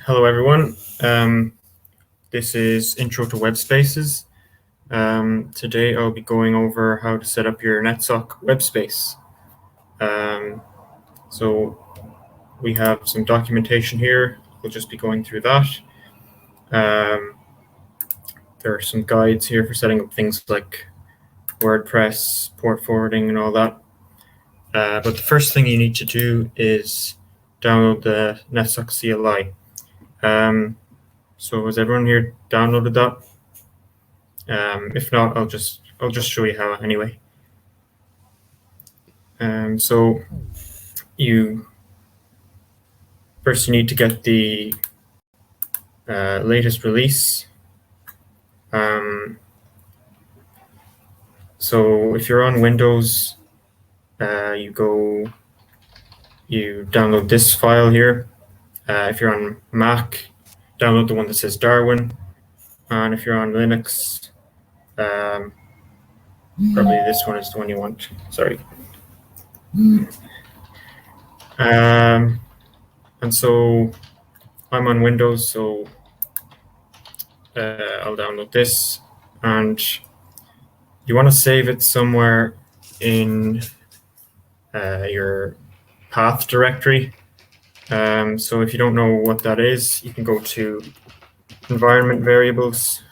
Hello, everyone. This is Intro to Webspaces. Today I'll be going over how to set up your NetSoc webspace. So we have some documentation here. We'll just be going through that. There are some guides here for setting up things like WordPress, port forwarding, and all that. But the first thing you need to do is download the NetSoc CLI. So has everyone here downloaded that? If not, I'll just show you how anyway. So you need to get the latest release. So if you're on Windows, you download this file here. If you're on Mac, download the one that says Darwin. And if you're on Linux, probably this one is the one you want. Sorry. And so I'm on Windows, so I'll download this, and you want to save it somewhere in your path directory. So if you don't know what that is, you can go to environment variables,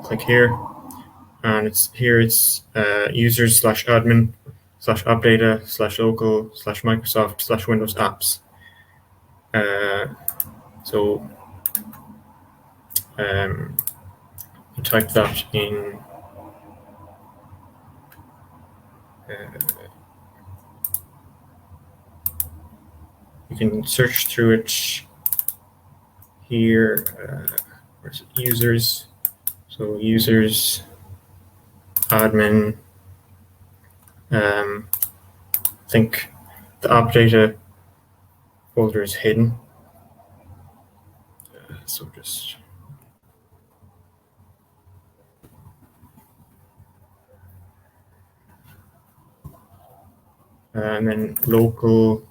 click here, and it's users/admin/appdata/local/Microsoft/Windows apps. So you type that in. You can search through it here. Where's it? Users. So users, admin. I think the app data folder is hidden. So just and then local,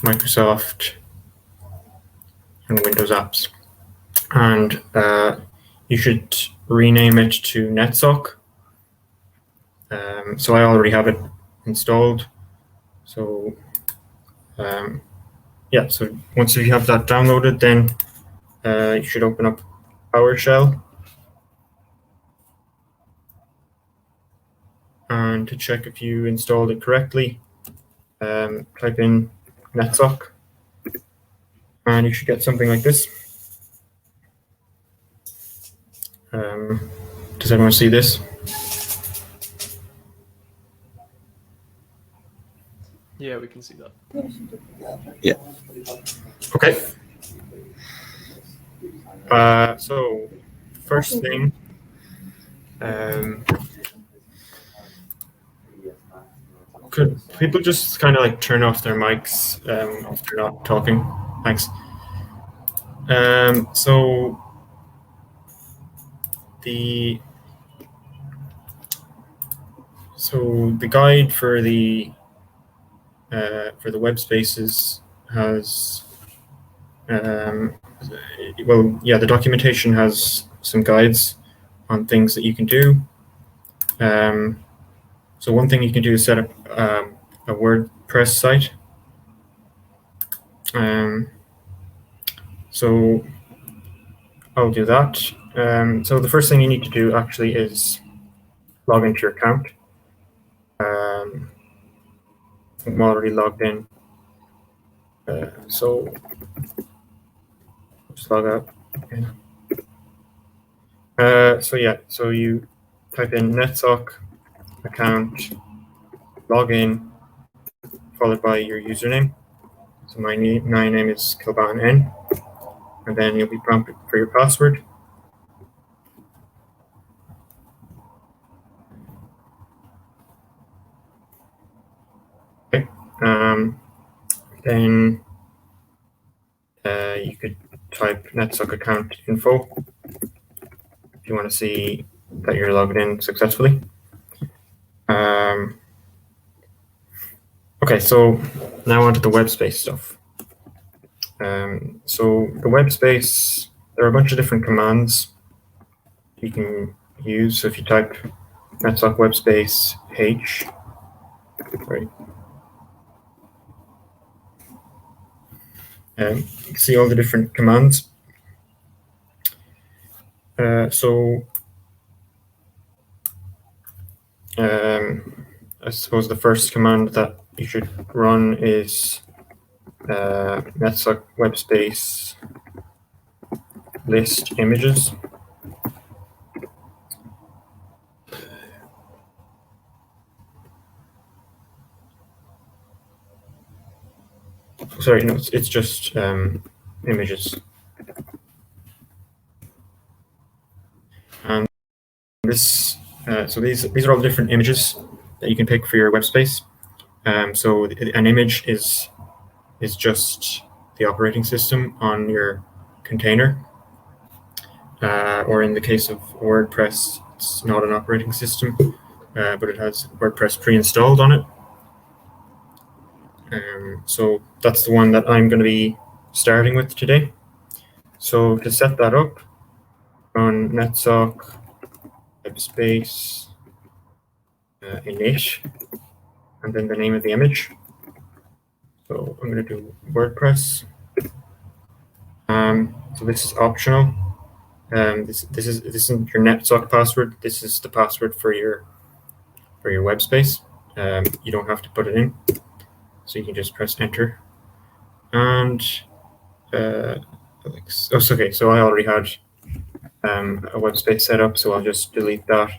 Microsoft, and Windows apps. And you should rename it to NetSoc. So I already have it installed. So yeah, so once you have that downloaded, then you should open up PowerShell. And to check if you installed it correctly, type in NetSoc, and you should get something like this. Does everyone see this? Yeah, we can see that. Yeah. Okay. So first thing, could people just kind of like turn off their mics if they're not talking? Thanks. So the guide for the Webspaces has the documentation has some guides on things that you can do. So one thing you can do is set up a WordPress site. So I'll do that. So the first thing you need to do actually is log into your account. I'm already logged in. So just log out. So yeah, so you type in NetSoc account, login, followed by your username. So my name is Kilban N, and then you'll be prompted for your password. Okay. Then you could type NetSoc account info if you want to see that you're logged in successfully. Okay, so now onto the Webspace stuff. So the Webspace, there are a bunch of different commands you can use. So if you type netsock webspace h, right, you can see all the different commands. I suppose the first command that you should run is netsock webspace list images. Sorry, no, it's just images. And this, so these are all the different images that you can pick for your Webspace. So an image is just the operating system on your container, or in the case of WordPress, it's not an operating system, but it has WordPress pre-installed on it. So that's the one that I'm going to be starting with today. So to set that up, run netsock webspace init, and then the name of the image. So I'm going to do WordPress. So this is optional. This isn't your netsock password. This is the password for your Webspace. You don't have to put it in, so you can just press enter. And okay, so I already had a Webspace set up, so I'll just delete that.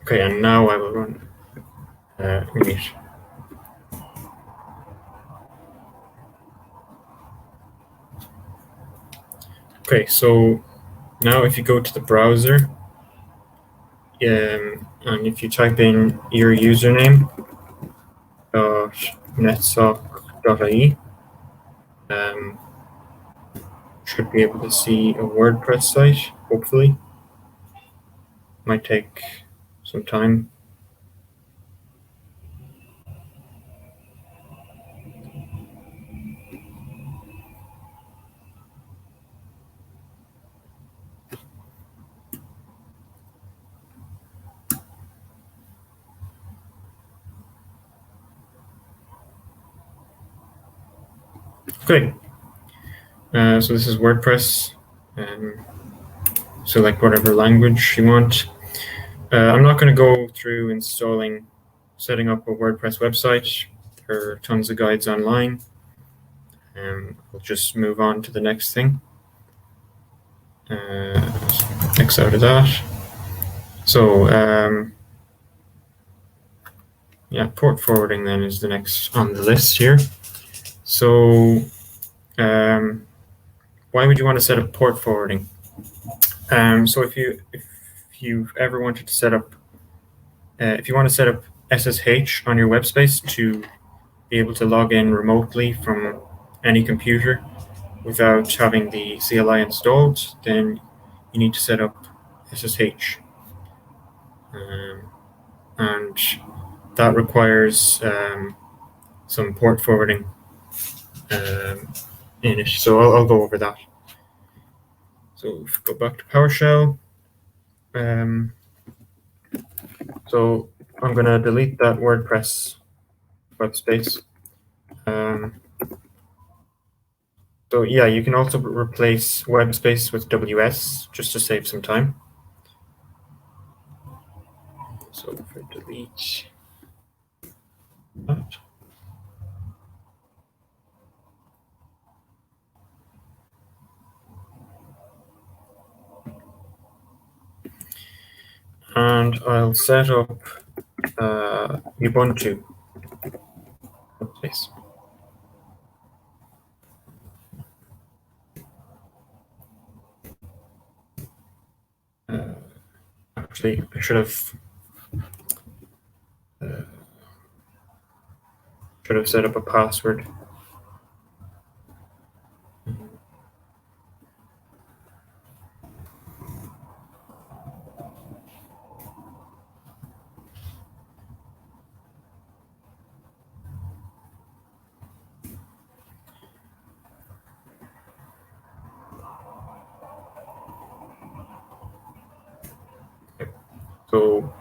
Okay, and now I will run init. Okay, so now if you go to the browser, and if you type in your username .netsock.ie, should be able to see a WordPress site, hopefully. Might take some time. Okay, so this is WordPress. Select whatever language you want. I'm not going to go through setting up a WordPress website. There are tons of guides online. I'll just move on to the next thing. X out of that. So yeah, port forwarding then is the next on the list here. So why would you want to set up port forwarding? So if you've ever wanted to set up, if you want to set up SSH on your Webspace to be able to log in remotely from any computer without having the CLI installed, then you need to set up SSH. And that requires some port forwarding in it. So I'll go over that. So if we go back to PowerShell. So I'm going to delete that WordPress Webspace. So yeah, you can also replace Webspace with WS just to save some time. So if I delete that. And I'll set up Ubuntu Webspace. Actually, I should have set up a password. So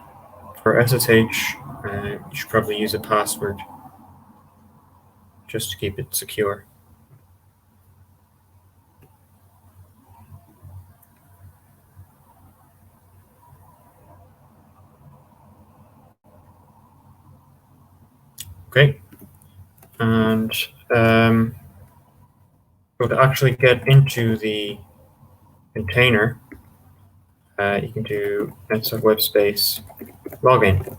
for SSH, you should probably use a password just to keep it secure. Okay, and so to actually get into the container, you can do Network Webspace login.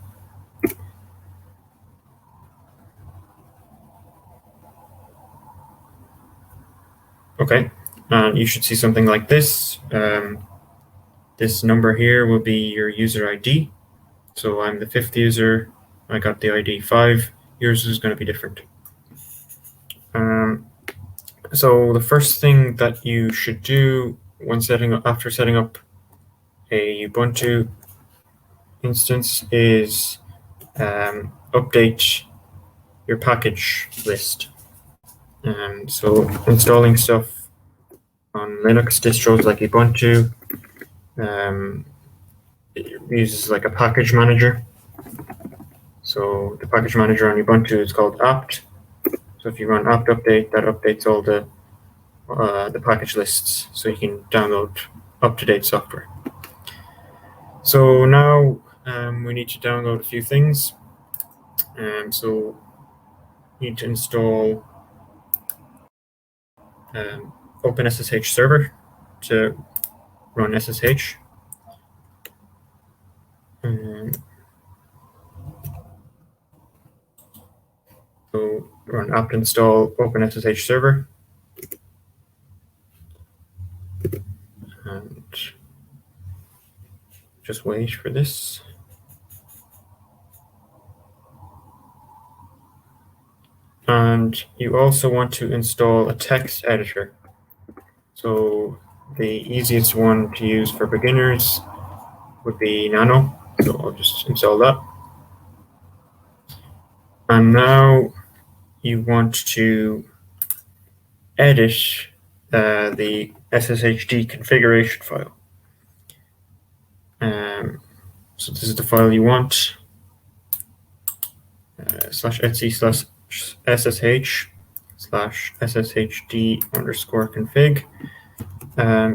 Okay, and you should see something like this. This number here will be your user ID. So I'm the 5th user. I got the ID 5. Yours is going to be different. So the first thing that you should do when after setting up a Ubuntu instance is update your package list. So installing stuff on Linux distros like Ubuntu, it uses like a package manager. So the package manager on Ubuntu is called apt. So if you run apt update, that updates all the package lists, so you can download up-to-date software. So now we need to download a few things. So you need to install OpenSSH server to run SSH. So run apt install OpenSSH server. And just wait for this. And you also want to install a text editor. So the easiest one to use for beginners would be Nano. So I'll just install that. And now you want to edit the Sshd configuration file. So this is the file you want, /etc/ssh/sshd_config.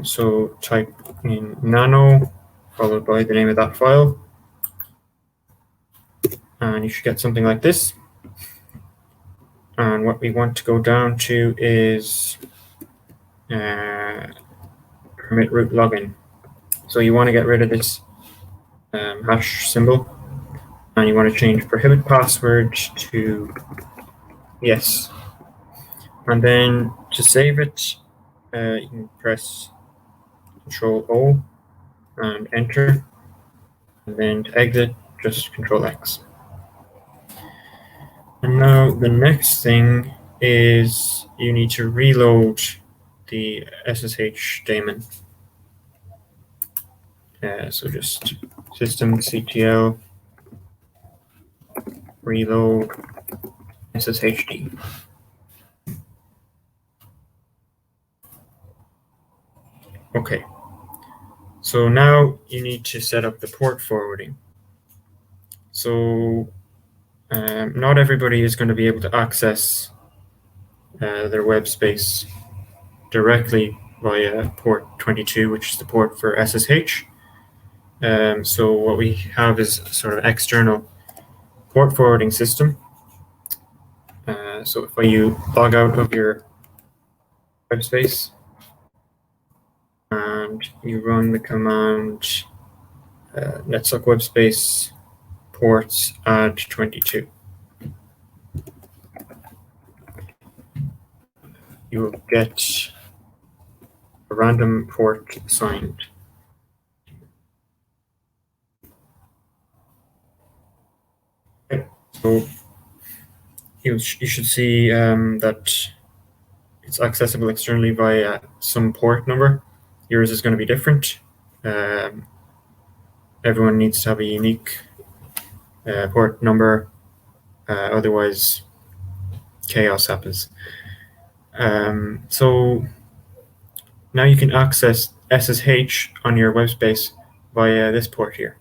So type in nano followed by the name of that file, and you should get something like this. And what we want to go down to is permit root login. So you want to get rid of this hash symbol, and you want to change prohibit password to yes. And then to save it, you can press Control-O and enter. And then to exit, just Control-X. And now the next thing is you need to reload the SSH daemon. So just systemctl reload SSHD. Okay. So now you need to set up the port forwarding. So not everybody is going to be able to access their web space directly via port 22, which is the port for SSH. So what we have is sort of external port forwarding system. So if you log out of your web space and you run the command netsuck webspace ports add 22, you will get a random port assigned. you should see that it's accessible externally via some port number. Yours is going to be different. Everyone needs to have a unique port number, otherwise chaos happens. So now you can access SSH on your Webspace via this port here.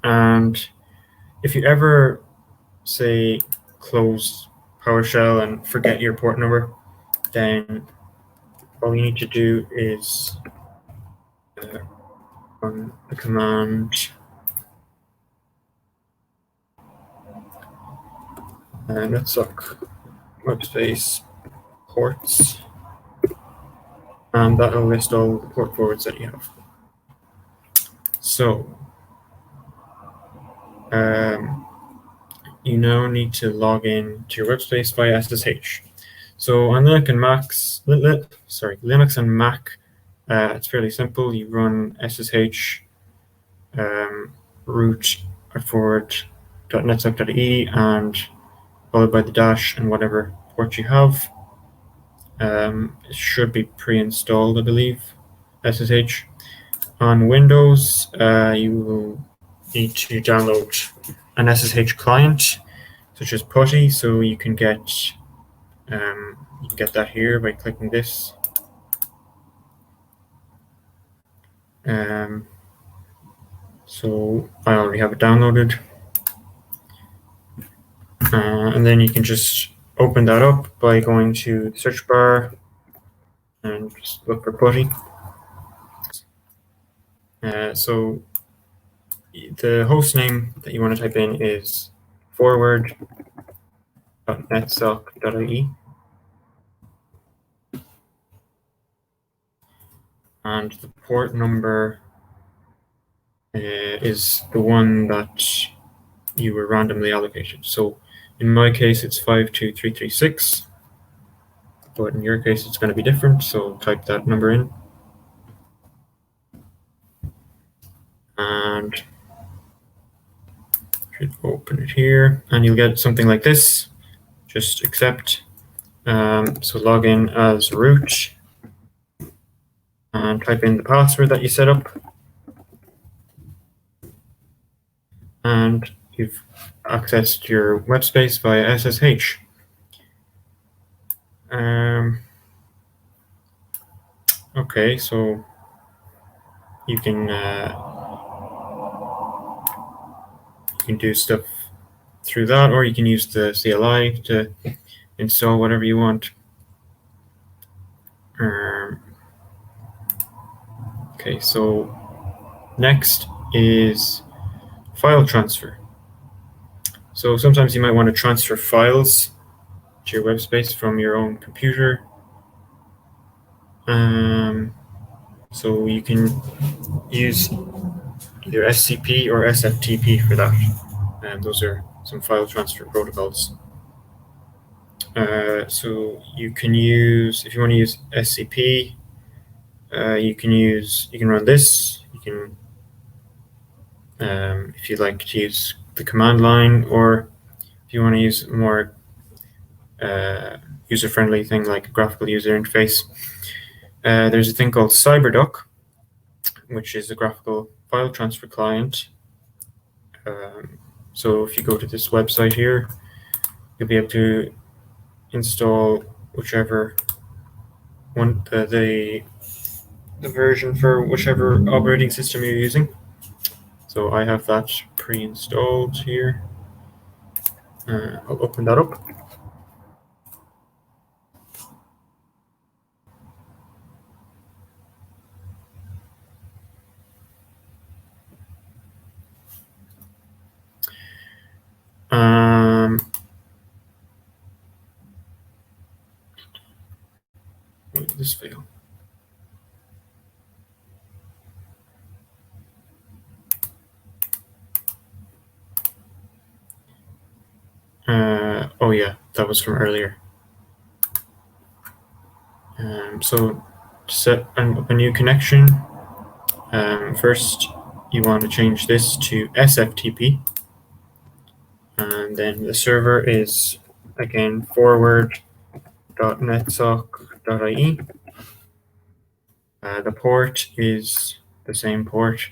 And if you ever, say, close PowerShell and forget your port number, then all you need to do is run the command netsuck Webspace ports, and that will list all the port forwards that you have. So you now need to log in to your Webspace via SSH. So on Linux and Mac, it's fairly simple. You run SSH root /forward.netsuck.ie and followed by the dash and whatever port you have. It should be pre-installed, I believe, SSH. On Windows, you will need to download an SSH client, such as PuTTY. So you can get that here by clicking this. So I already have it downloaded. And then you can just open that up by going to the search bar and just look for PuTTY. So the host name that you want to type in is forward.netsuck.ie. And the port number is the one that you were randomly allocated. So in my case, it's 52336, but in your case, it's going to be different. So type that number in. And should open it here, and you'll get something like this. Just accept. So log in as root and type in the password that you set up. And you've accessed your Webspace via SSH. Okay, so you can do stuff through that, or you can use the CLI to install whatever you want. Okay, so next is file transfer. So sometimes you might want to transfer files to your Webspace from your own computer. So you can use either SCP or SFTP for that. And those are some file transfer protocols. So you can use, if you want to use SCP, you can run this. You can, if you'd like to use the command line, or if you want to use a more user-friendly thing like a graphical user interface, there's a thing called Cyberdock, which is a graphical file transfer client. So if you go to this website here, you'll be able to install whichever one, the version for whichever operating system you're using. So I have that pre-installed here. I'll open that up. Why did this fail? Oh yeah, that was from earlier. So to set up a new connection, first you want to change this to SFTP, and And then the server is, again, forward.netsoc.ie. The port is the same port.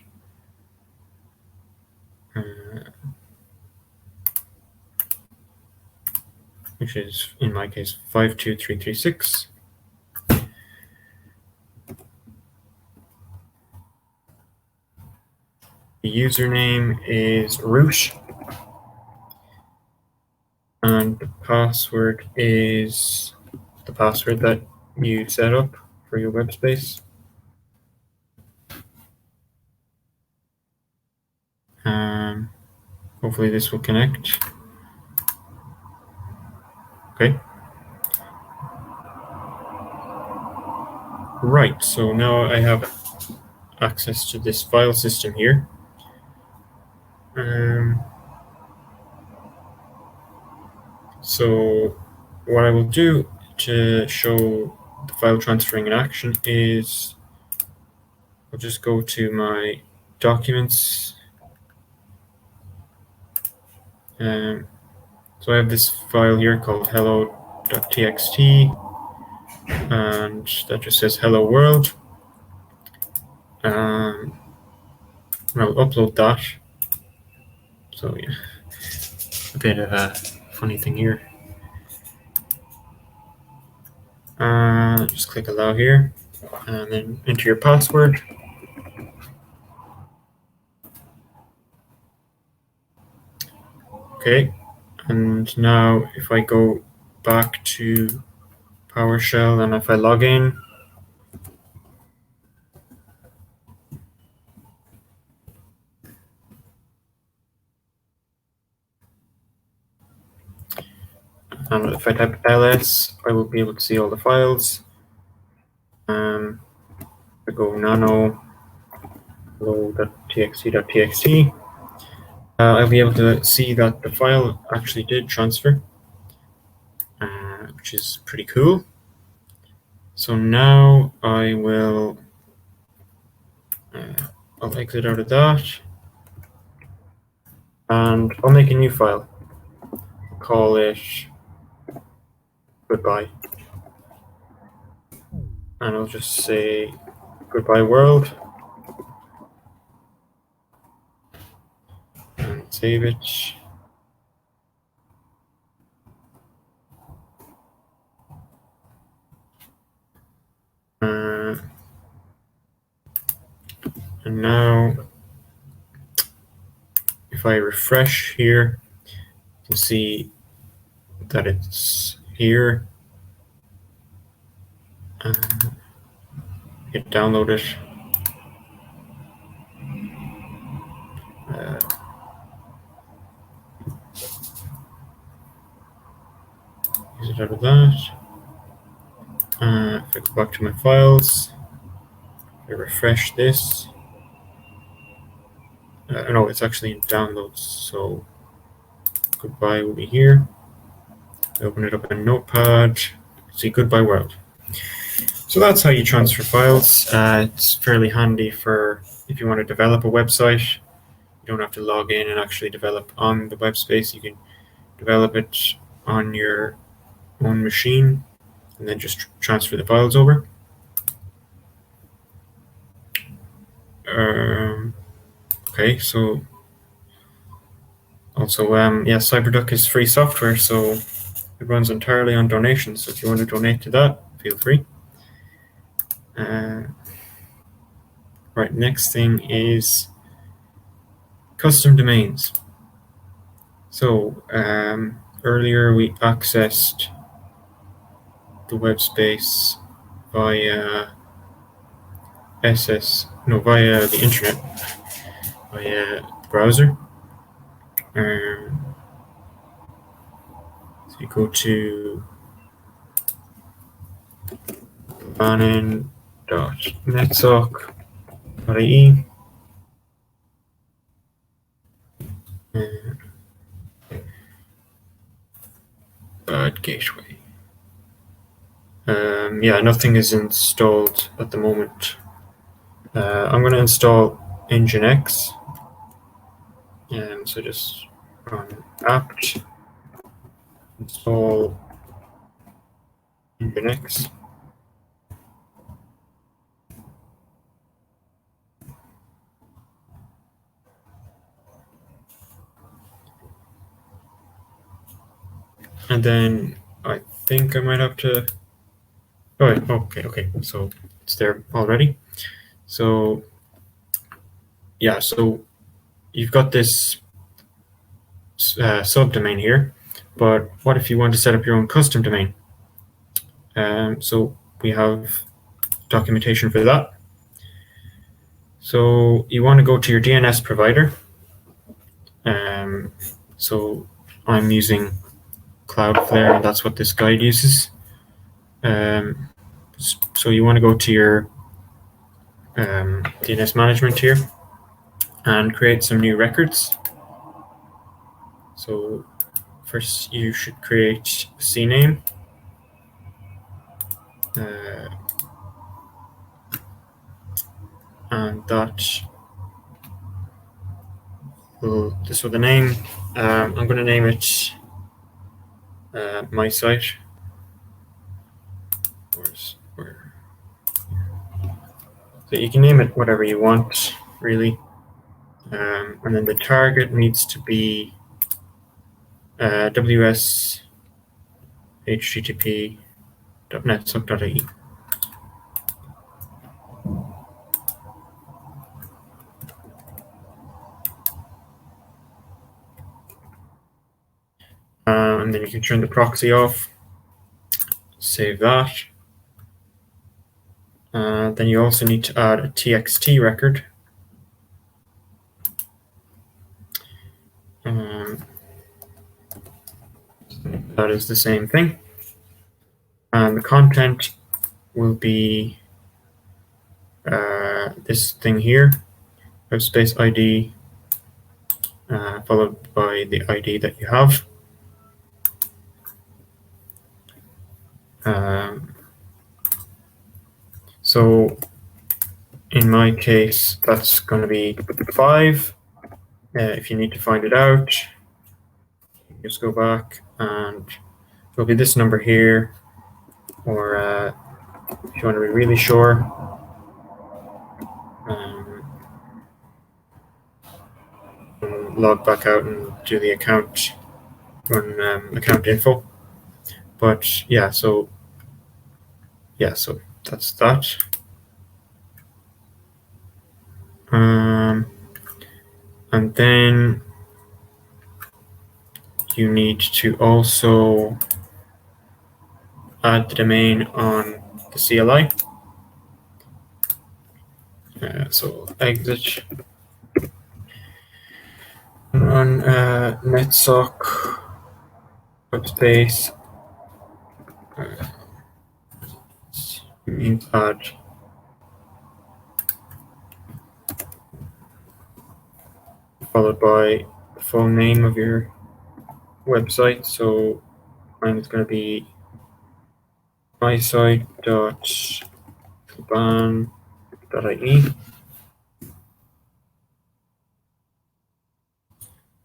Which is, in my case, 52336. The username is root. And the password is the password that you set up for your web space. Hopefully this will connect. Okay. Right, so now I have access to this file system here. So what I will do to show the file transferring in action is I'll just go to my documents. So I have this file here called hello.txt, and that just says hello world. I'll upload that. So yeah, a bit of a funny thing here. Just click allow here, and then enter your password. Okay, and now if I go back to PowerShell and if I log in, and if I type ls, I will be able to see all the files. I go nano hello.txt.txt. I'll be able to see that the file actually did transfer, which is pretty cool. So now I will I'll exit out of that, and I'll make a new file. Call it goodbye, and I'll just say goodbye world, and save it. And now, if I refresh here, you can see that it's here. Hit download it. Exit out of that. If I go back to my files, I refresh this. No, it's actually in downloads, so goodbye will be here. I open it up in Notepad, see goodbye world. So that's how you transfer files. It's fairly handy for if you want to develop a website. You don't have to log in and actually develop on the web space. You can develop it on your own machine and then just transfer the files over. Okay, so also, yeah, Cyberdock is free software, so it runs entirely on donations. So if you want to donate to that, feel free. Right, next thing is custom domains. So earlier we accessed the web space via via the internet, via the browser. So you go to bannon.netsoc.ie. Bad gateway. Yeah, nothing is installed at the moment. I'm going to install Nginx. So just run apt install Nginx. And then I think I might have to. Oh, okay. So it's there already. So yeah, so you've got this subdomain here, but what if you want to set up your own custom domain? So we have documentation for that. So you want to go to your DNS provider. So I'm using Cloudflare, and that's what this guide uses. So you want to go to your DNS management here and create some new records. So first you should create a CNAME. And that will, this with the name. I'm going to name it my site. So you can name it whatever you want, really. And then the target needs to be WS http.netsub.ie. And then you can turn the proxy off, save that. Then you also need to add a TXT record. That is the same thing. And the content will be this thing here, Webspace ID, followed by the ID that you have. So in my case, that's going to be 5. If you need to find it out, just go back and it'll be this number here, or if you want to be really sure, log back out and do the account, run account info. But yeah, so that's that. And then you need to also add the domain on the CLI. So exit, run netsock webspace, add followed by the full name of your website. So mine is going to be mysite.ban.ie.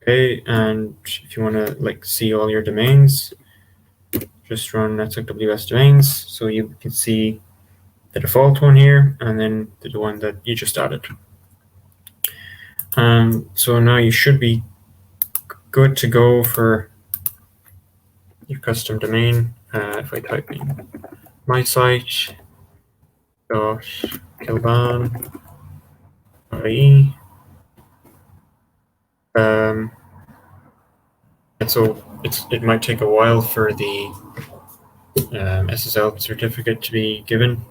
Okay, and if you want to see all your domains, just run netsock ws domains, so you can see the default one here and then the one that you just added. So now you should be good to go for your custom domain. If I type in mysite.kilban.ie, and so it might take a while for the SSL certificate to be given.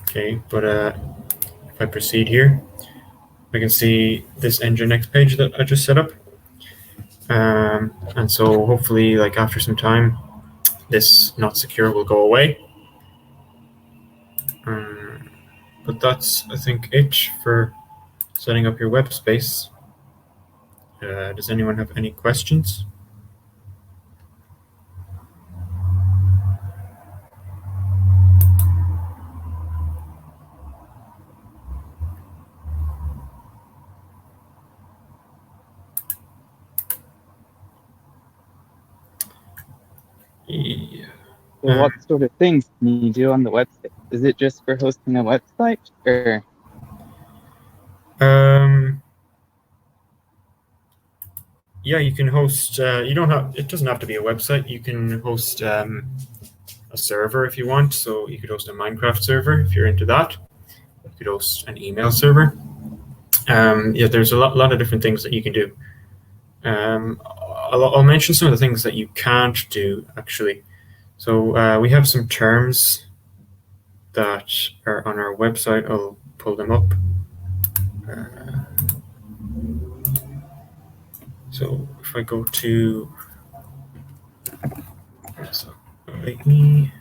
Okay, but if I proceed here, I can see this Nginx page that I just set up. And so hopefully, after some time, this not secure will go away. But that's, I think, it for setting up your web space. Does anyone have any questions? Yeah. So what sort of things can you do on the website? Is it just for hosting a website, or? Yeah, you can host. You don't have. It doesn't have to be a website. You can host a server if you want. So you could host a Minecraft server if you're into that. You could host an email server. Yeah, there's a lot of different things that you can do. I'll mention some of the things that you can't do actually. So we have some terms that are on our website. I'll pull them up. So if I go to me,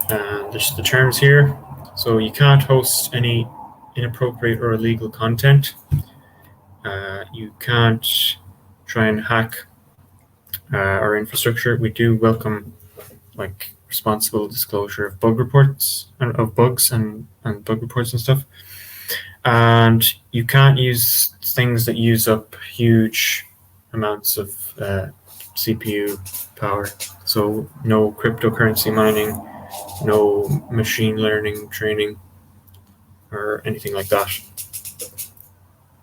there's the terms here. So you can't host any inappropriate or illegal content. You can't try and hack our infrastructure. We do welcome like responsible disclosure of bug reports and of bugs and bug reports and stuff. And you can't use things that use up huge amounts of CPU power. So no cryptocurrency mining, no machine learning training, or anything like that.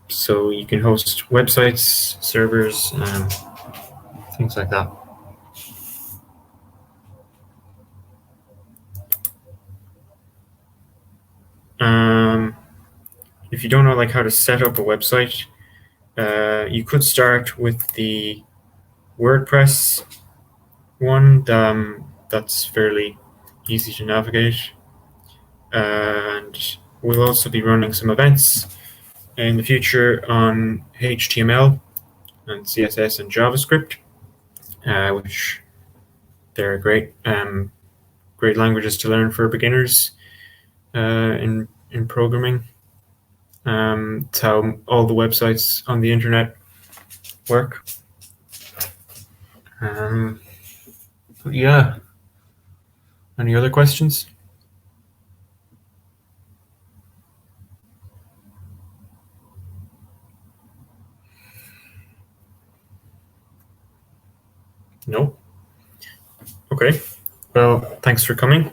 So you can host websites, servers, and things like that. If you don't know like how to set up a website, you could start with the WordPress one. That's fairly easy to navigate. And we'll also be running some events in the future on HTML and CSS and JavaScript, which they're great languages to learn for beginners in programming. It's how all the websites on the internet work. But yeah. Any other questions? No? Okay. Well, thanks for coming.